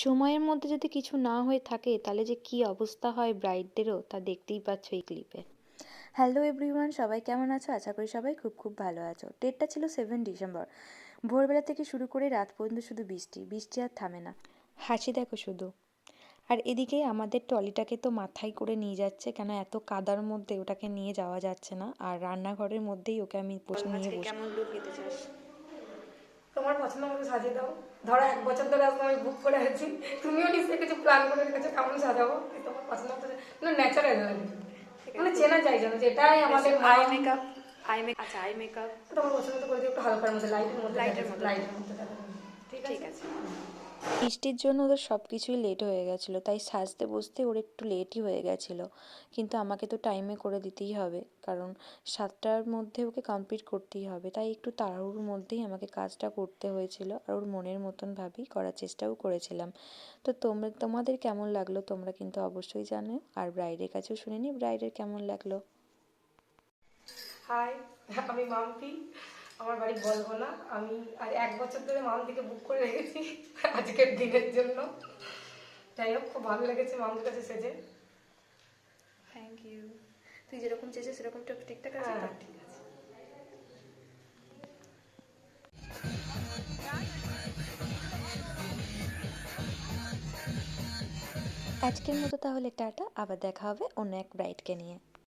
সময়ের মধ্যে যদি কিছু না হয়ে থাকে তাহলে যে কি অবস্থা হয় ব্রাইডদেরও তা দেখতেই পাচ্ছ এই ক্লিপে। হ্যালো এভরিওয়ান, সবাই কেমন আছো? আশা করি সবাই খুব খুব ভালো আছো। ডেটটা ছিল 7 ডিসেম্বর। ভোরবেলা থেকে শুরু করে রাত পর্যন্ত শুধু বৃষ্টি বৃষ্টি আর থামে না। হাসি দেখো শুধু। আর এদিকে আমাদের ট্রলিটাকে তো মাথায় করে নিয়ে যাচ্ছে, কেন এত কাদার মধ্যে ওটাকে নিয়ে যাওয়া যাচ্ছে না। আর রান্নাঘরের মধ্যেই ওকে আমি নিয়ে বসে। কেমন লুক দিতে চাস? তোমার পছন্দ মতো সাজিয়ে দাও। ধরো 1 বছর ধরে আজকে আমি বুক করে আছি, তুমিও নিশ্চয়ই কিছু প্ল্যান করে রেখেছো কেমন সাজাবো। তোমার পছন্দ মতো মানে ন্যাচারাল লাগে, মানে চেনা যায় যেন যে এটাই আমাদের আই মেকআপ। আচ্ছা, আই মেকআপ তোমার পছন্দ মতো করে দিও, একটু হালকার মধ্যে, লাইটের মধ্যে, লাইটের মধ্যে ঠিক আছে। বৃষ্টির জন্য ওদের সব কিছুই লেট হয়ে গেছিলো, তাই সাজতে বসতে ওর একটু লেটই হয়ে গেছিলো। কিন্তু আমাকে তো টাইমে করে দিতেই হবে, কারণ 7টার মধ্যে ওকে কমপ্লিট করতেই হবে। তাই একটু তাড়াহুড়োর মধ্যেই আমাকে কাজটা করতে হয়েছিল, আর ওর মনের মতনভাবেই করার চেষ্টাও করেছিলাম। তো তোমাদের কেমন লাগলো তোমরা কিন্তু অবশ্যই জানিও, আর ব্রাইডের কাছেও শুনে নিই ব্রাইডের কেমন লাগলো। হাই, আমি মাম্পি, আমার বাড়ি বলবো না। আমি আর 1 বছর ধরে মামদিকে বুক করে রেখেছি আজকের দিনের জন্য। যাই হোক, খুব ভালো লেগেছে মামদির কাছে সেজে। Thank you. তুই যেরকম চেয়েছিস সেরকম ঠিকঠাক আছে হ্যাঁ তো? ঠিক আছে। আজকের মতো তাহলে টাটা, আবার দেখা হবে অন্য এক ব্রাইডকে নিয়ে।